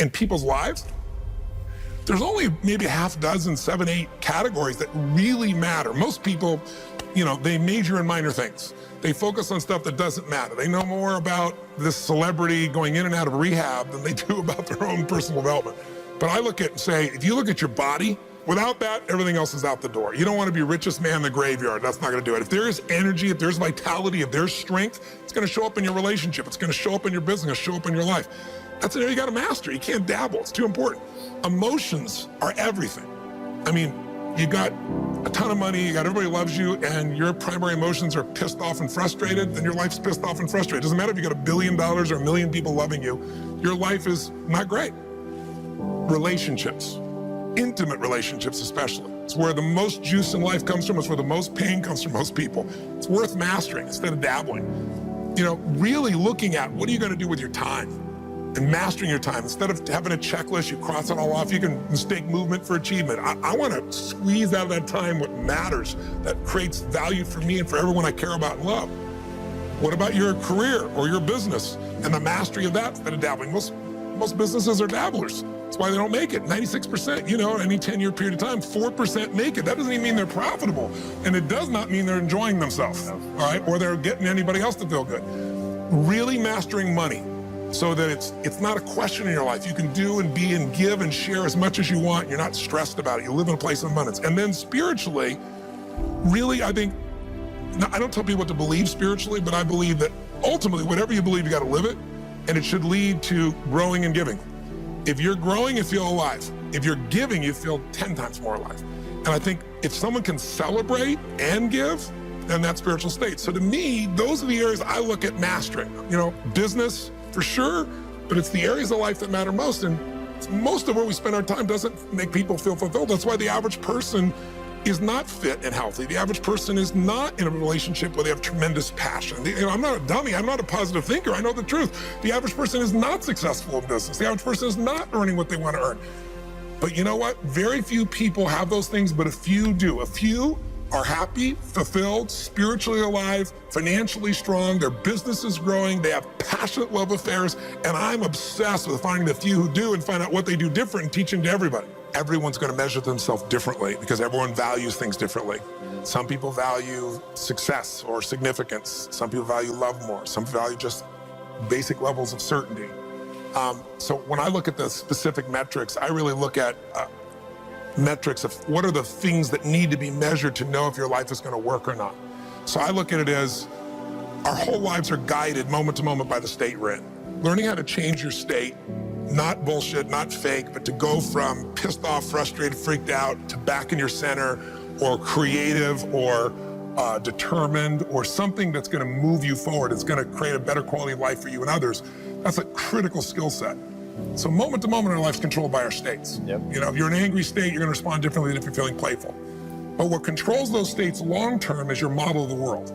in people's lives, there's only maybe a half dozen, 7, 8 categories that really matter. Most people, they major in minor things. They focus on stuff that doesn't matter. They know more about this celebrity going in and out of rehab than they do about their own personal development. But I look at and say, if you look at your body, without that, everything else is out the door. You don't want to be richest man in the graveyard. That's not going to do it. If there is energy, if there's vitality, if there's strength, it's going to show up in your relationship. It's going to show up in your business, show up in your life. That's an area you got to master. You can't dabble. It's too important. Emotions are everything. I mean, you got a ton of money, you got everybody loves you, and your primary emotions are pissed off and frustrated, then your life's pissed off and frustrated. It doesn't matter if you got $1 billion or 1 million people loving you, your life is not great. Relationships, intimate relationships especially. It's where the most juice in life comes from. It's where the most pain comes from most people. It's worth mastering instead of dabbling. Really looking at what are you going to do with your time and mastering your time. Instead of having a checklist, you cross it all off. You can mistake movement for achievement. I want to squeeze out of that time what matters, that creates value for me and for everyone I care about and love. What about your career or your business and the mastery of that instead of dabbling? Most businesses are dabblers. That's why they don't make it. 96%, any 10-year period of time, 4% make it. That doesn't even mean they're profitable. And it does not mean they're enjoying themselves, all right? Or they're getting anybody else to feel good. Really mastering money so that it's not a question in your life. You can do and be and give and share as much as you want. You're not stressed about it. You live in a place of abundance. And then spiritually, really, I think, I don't tell people what to believe spiritually, but I believe that ultimately, whatever you believe, you got to live it. And it should lead to growing and giving. If you're growing, you feel alive. If you're giving, you feel 10 times more alive. And I think if someone can celebrate and give, then that's spiritual state. So to me, those are the areas I look at mastering. Business for sure, but it's the areas of life that matter most. And most of where we spend our time doesn't make people feel fulfilled. That's why the average person is not fit and healthy. The average person is not in a relationship where they have tremendous passion. I'm not a dummy. I'm not a positive thinker. I know the truth. The average person is not successful in business. The average person is not earning what they want to earn. But you know what? Very few people have those things, but a few do. A few are happy, fulfilled, spiritually alive, financially strong, their business is growing, they have passionate love affairs, and I'm obsessed with finding the few who do and find out what they do different and teaching to everybody. Everyone's going to measure themselves differently because everyone values things differently. Some people value success or significance. Some people value love more. Some value just basic levels of certainty. So when I look at the specific metrics, I really look at metrics of what are the things that need to be measured to know if your life is going to work or not. So I look at it as our whole lives are guided moment to moment by the state we're in. Learning how to change your state, not bullshit, not fake, but to go from pissed off, frustrated, freaked out to back in your center or creative or determined or something that's going to move you forward. It's going to create a better quality of life for you and others. That's a critical skill set. So moment to moment, our life's controlled by our states. Yep. If you're in an angry state, you're going to respond differently than if you're feeling playful. But what controls those states long term is your model of the world,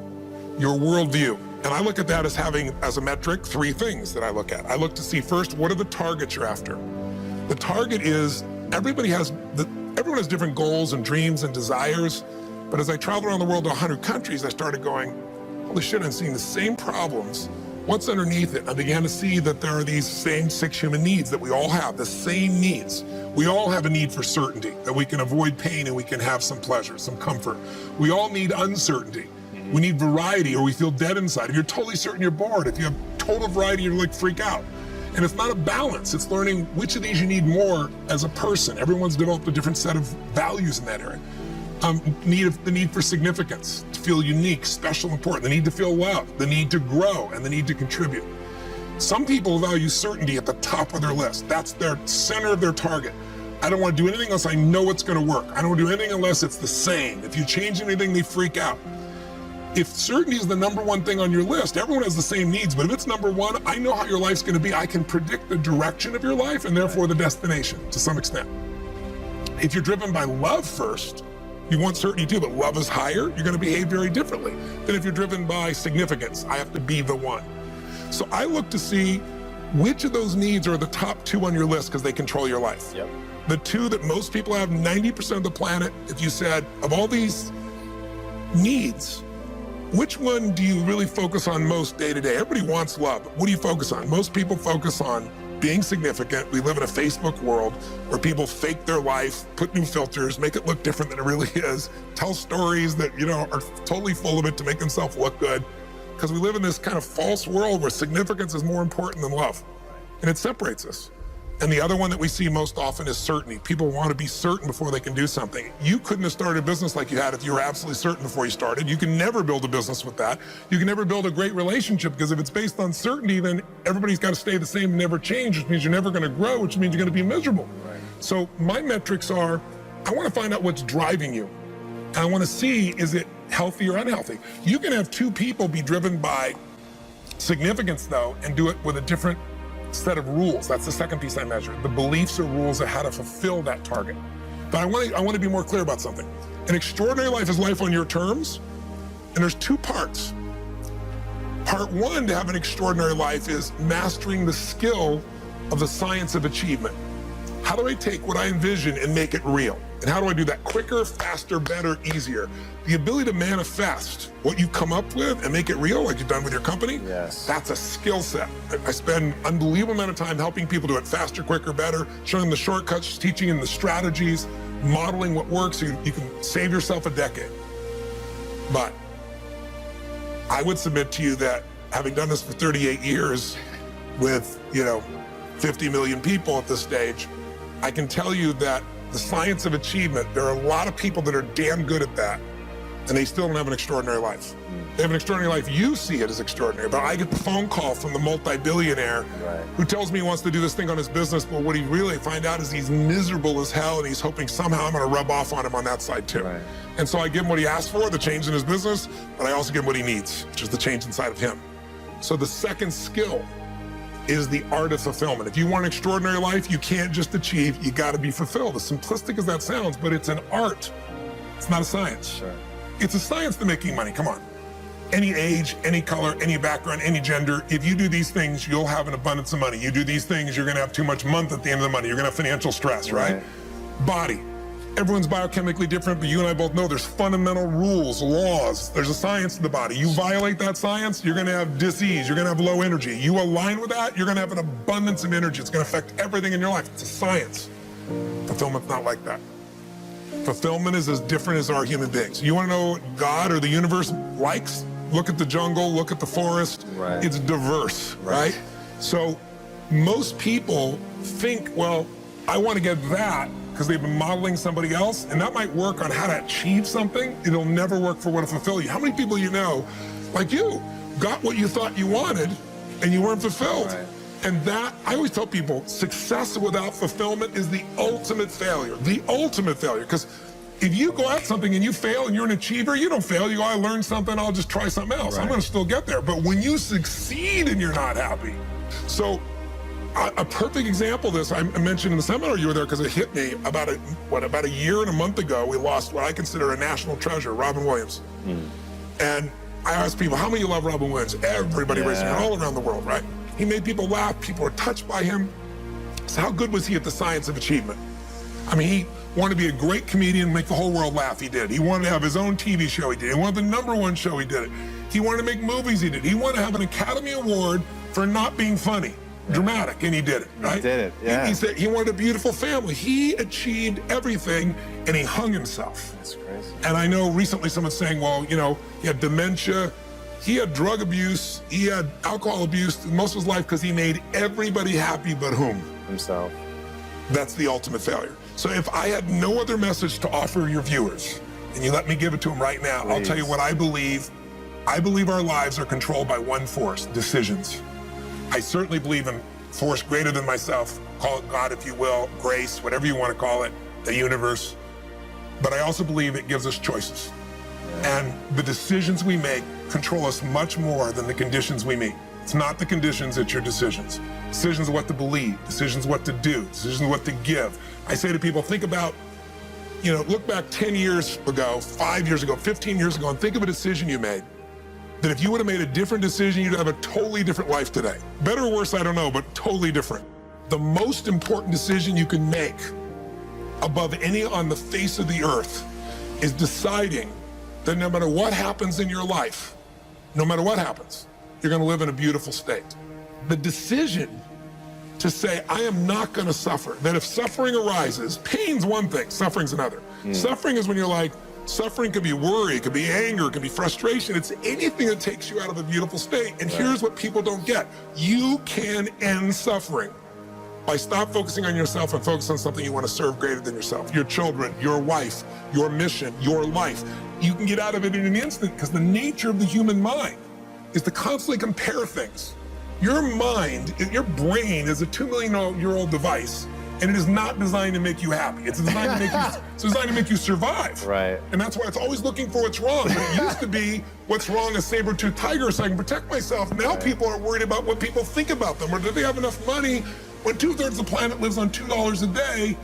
your worldview. And I look at that as having, as a metric, 3 things that I look at. I look to see first, what are the targets you're after? The target is, everyone has different goals and dreams and desires. But as I traveled around the world to 100 countries, I started going, holy shit, I'm seeing the same problems. What's underneath it? I began to see that there are these same 6 human needs that we all have, the same needs. We all have a need for certainty, that we can avoid pain and we can have some pleasure, some comfort. We all need uncertainty. We need variety, or we feel dead inside. If you're totally certain, you're bored. If you have total variety, you're like freak out. And it's not a balance. It's learning which of these you need more as a person. Everyone's developed a different set of values in that area. The need for significance, to feel unique, special, important, the need to feel loved, the need to grow, and the need to contribute. Some people value certainty at the top of their list. That's their center of their target. I don't want to do anything unless I know it's going to work. I don't want to do anything unless it's the same. If you change anything, they freak out. If certainty is the #1 thing on your list, everyone has the same needs, but if it's #1, I know how your life's going to be. I can predict the direction of your life and therefore the destination to some extent. If you're driven by love first, you want certainty too, but love is higher, you're going to behave very differently than if you're driven by significance. I have to be the one. So I look to see which of those needs are the top 2 on your list because they control your life. Yep. The 2 that most people have, 90% of the planet, if you said, of all these needs, which one do you really focus on most day to day? Everybody wants love, but what do you focus on? Most people focus on being significant. We live in a Facebook world where people fake their life, put new filters, make it look different than it really is, tell stories that, are totally full of it to make themselves look good. Because we live in this kind of false world where significance is more important than love. And it separates us. And the other one that we see most often is certainty. People want to be certain before they can do something. You couldn't have started a business like you had if you were absolutely certain before you started. You can never build a business with that. You can never build a great relationship, because if it's based on certainty, then everybody's got to stay the same and never change, which means you're never going to grow, which means you're going to be miserable. Right. So my metrics are, I want to find out what's driving you. And I want to see, is it healthy or unhealthy? You can have two people be driven by significance, though, and do it with a different set of rules. That's the second piece I measure. The beliefs or rules of how to fulfill that target. But I want to be more clear about something. An extraordinary life is life on your terms, and there's two parts. Part one to have an extraordinary life is mastering the skill of the science of achievement. How do I take what I envision and make it real? And how do I do that quicker, faster, better, easier? The ability to manifest what you come up with and make it real, like you've done with your company, yes, that's a skill set. I spend an unbelievable amount of time helping people do it faster, quicker, better, showing them the shortcuts, teaching them the strategies, modeling what works so you can save yourself a decade. But I would submit to you that having done this for 38 years with, 50 million people at this stage, I can tell you that the science of achievement, there are a lot of people that are damn good at that, and they still don't have an extraordinary life. They have an extraordinary life. You see it as extraordinary, but I get the phone call from the multi-billionaire who tells me he wants to do this thing on his business, but what he really find out is he's miserable as hell, and he's hoping somehow I'm going to rub off on him on that side too. Right. And so I give him what he asked for, the change in his business, but I also give him what he needs, which is the change inside of him. So the second skill is the art of fulfillment. If you want an extraordinary life, you can't just achieve, you gotta be fulfilled. As simplistic as that sounds, but it's an art. It's not a science. Sure. It's a science to making money, come on. Any age, any color, any background, any gender, if you do these things, you'll have an abundance of money. You do these things, you're gonna have too much month at the end of the money. You're gonna have financial stress, right? Body. Everyone's biochemically different, but you and I both know there's fundamental rules, laws. There's a science to the body. You violate that science, you're gonna have disease, you're gonna have low energy. You align with that, you're gonna have an abundance of energy. It's gonna affect everything in your life. It's a science. Fulfillment's not like that. Fulfillment is as different as our human beings. You wanna know what God or the universe likes? Look at the jungle, look at the forest. Right. It's diverse, right? So most people think, well, I wanna get that, because they've been modeling somebody else, and that might work on how to achieve something. It'll never work for what to fulfill you. How many people you know, like you, got what you thought you wanted, and you weren't fulfilled? Right. And that, I always tell people, success without fulfillment is the ultimate failure. The ultimate failure, because if you go at something and you fail and you're an achiever, you don't fail. You go, I learned something, I'll just try something else. Right. I'm gonna still get there. But when you succeed and you're not happy, so a perfect example of this, I mentioned in the seminar you were there because it hit me about a year and a month ago, we lost what I consider a national treasure, Robin Williams. And I asked people, how many of you love Robin Williams? Everybody raised their hand all around the world, right? He made people laugh, people were touched by him. So how good was he at the science of achievement? I mean, he wanted to be a great comedian and make the whole world laugh, he did. He wanted to have his own TV show, he did. He wanted the #1 show, he did it. He wanted to make movies, he did. He wanted to have an Academy Award for not being funny. Dramatic, and he did it, right? He did it, yeah. He said he wanted a beautiful family. He achieved everything, and he hung himself. That's crazy. And I know recently someone's saying, well, he had dementia, he had drug abuse, he had alcohol abuse most of his life because he made everybody happy but whom? Himself. That's the ultimate failure. So if I had no other message to offer your viewers, and you let me give it to them right now, I'll tell you what I believe. I believe our lives are controlled by one force, decisions. I certainly believe in force greater than myself, call it God if you will, grace, whatever you want to call it, the universe. But I also believe it gives us choices. And the decisions we make control us much more than the conditions we meet. It's not the conditions, it's your decisions. Decisions what to believe, decisions what to do, decisions what to give. I say to people, think about, look back 10 years ago, 5 years ago, 15 years ago, and think of a decision you made. That if you would have made a different decision, you'd have a totally different life today. Better or worse, I don't know, but totally different. The most important decision you can make above any on the face of the earth is deciding that no matter what happens in your life, no matter what happens, you're gonna live in a beautiful state. The decision to say, I am not going to suffer. That if suffering arises, pain's one thing, suffering's another. Suffering is when you're like, suffering could be worry, it could be anger, it could be frustration. It's anything that takes you out of a beautiful state. And here's what people don't get. You can end suffering by stop focusing on yourself and focus on something you want to serve greater than yourself. Your children, your wife, your mission, your life. You can get out of it in an instant because the nature of the human mind is to constantly compare things. Your mind, your brain is a 2 million year old device, and it is not designed to make you happy. It's designed to make you, it's designed to make you survive. Right. And that's why it's always looking for what's wrong. But it used to be what's wrong, a saber-toothed tiger, so I can protect myself. Now people are worried about what people think about them, or do they have enough money? When 2/3 of the planet lives on $2 a day,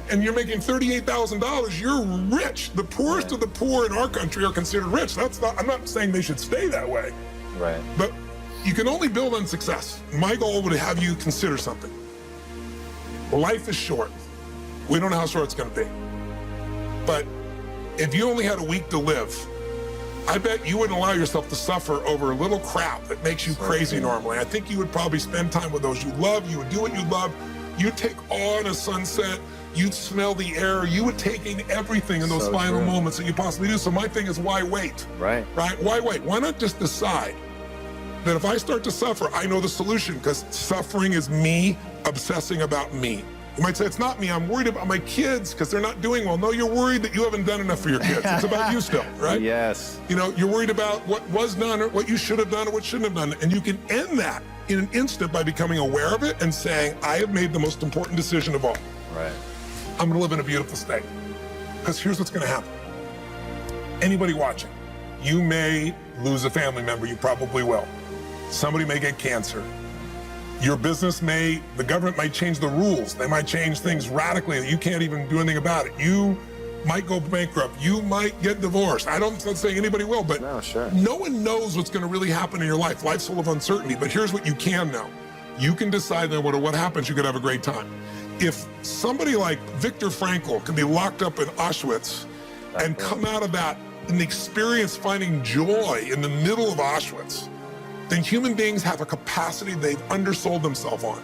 and you're making $38,000, you're rich. The poorest of the poor in our country are considered rich. That's not, I'm not saying they should stay that way. Right. But you can only build on success. My goal would have you consider something. Life is short. We don't know how short it's going to be. But if you only had a week to live, I bet you wouldn't allow yourself to suffer over a little crap that makes you crazy normally. I think you would probably spend time with those you love. You would do what you love. You'd take awe in a sunset. You'd smell the air. You would take in everything in those final moments that you possibly do. So my thing is, why wait? Right. Right? Why wait? Why not just decide that if I start to suffer, I know the solution, because suffering is me obsessing about me. You might say, it's not me, I'm worried about my kids because they're not doing well. No, you're worried that you haven't done enough for your kids. It's about you still, right? Yes. You know, you're worried about what was done or what you should have done or what shouldn't have done. And you can end that in an instant by becoming aware of it and saying, I have made the most important decision of all. Right. I'm gonna live in a beautiful state. Because here's what's gonna happen. Anybody watching, you may lose a family member, you probably will. Somebody may get cancer. Your business may, the government might change the rules. They might change things radically that you can't even do anything about it. You might go bankrupt. You might get divorced. I'm not saying anybody will, but no one knows what's gonna really happen in your life. Life's full of uncertainty, but here's what you can know. You can decide no matter what happens, you could have a great time. If somebody like Viktor Frankl can be locked up in Auschwitz and come out of that and experience finding joy in the middle of Auschwitz, then human beings have a capacity they've undersold themselves on.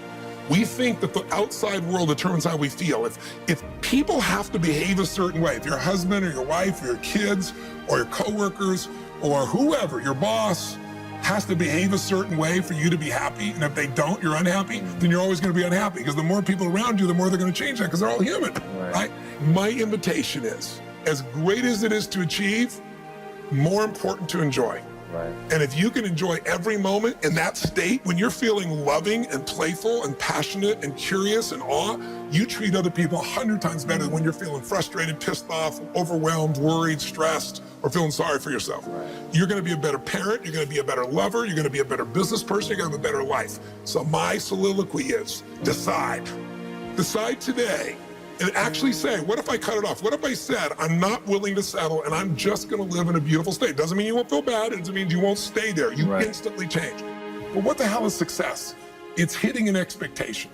We think that the outside world determines how we feel. If people have to behave a certain way, if your husband or your wife or your kids or your coworkers or whoever, your boss, has to behave a certain way for you to be happy, and if they don't, you're unhappy, then you're always gonna be unhappy, because the more people around you, the more they're gonna change that, because they're all human, right? My invitation is, as great as it is to achieve, more important to enjoy. Right. And if you can enjoy every moment in that state, when you're feeling loving and playful and passionate and curious and awe, you treat other people 100 times better than when you're feeling frustrated, pissed off, overwhelmed, worried, stressed, or feeling sorry for yourself. Right. You're gonna be a better parent, you're gonna be a better lover, you're gonna be a better business person, you're gonna have a better life. So my soliloquy is, decide. Decide today. And actually say, what if I cut it off? What if I said, I'm not willing to settle and I'm just gonna live in a beautiful state? Doesn't mean you won't feel bad, it doesn't mean you won't stay there. You instantly change. But what the hell is success? It's hitting an expectation.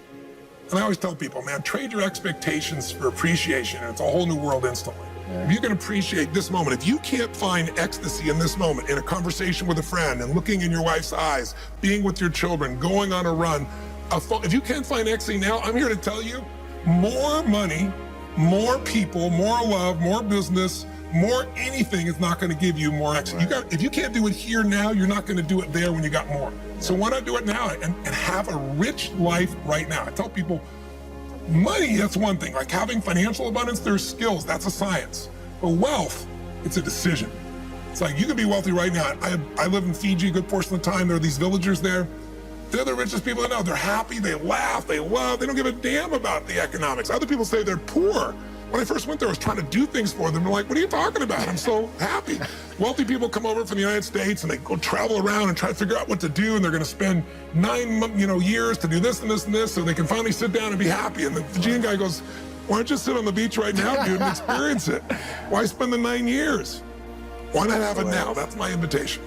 And I always tell people, man, trade your expectations for appreciation, and it's a whole new world instantly. If you can appreciate this moment, if you can't find ecstasy in this moment, in a conversation with a friend and looking in your wife's eyes, being with your children, going on a run, if you can't find ecstasy now, I'm here to tell you, more money, more people, more love, more business, more anything is not going to give you more ecstasy. If you can't do it here now, you're not going to do it there when you got more. So why not do it now and have a rich life right now? I tell people, money, that's one thing. Like having financial abundance, there's skills, that's a science. But wealth, it's a decision. It's like, you can be wealthy right now. I live in Fiji a good portion of the time. There are these villagers there. They're the richest people I know. They're happy, they laugh, they love, they don't give a damn about the economics. Other people say they're poor. When I first went there, I was trying to do things for them. They're like, what are you talking about? I'm so happy. Wealthy people come over from the United States and they go travel around and try to figure out what to do, and they're gonna spend 9 years to do this and this and this so they can finally sit down and be happy. And the Fijian guy goes, why don't you sit on the beach right now, dude, and experience it? Why spend the 9 years? Why not have it now? That's my invitation.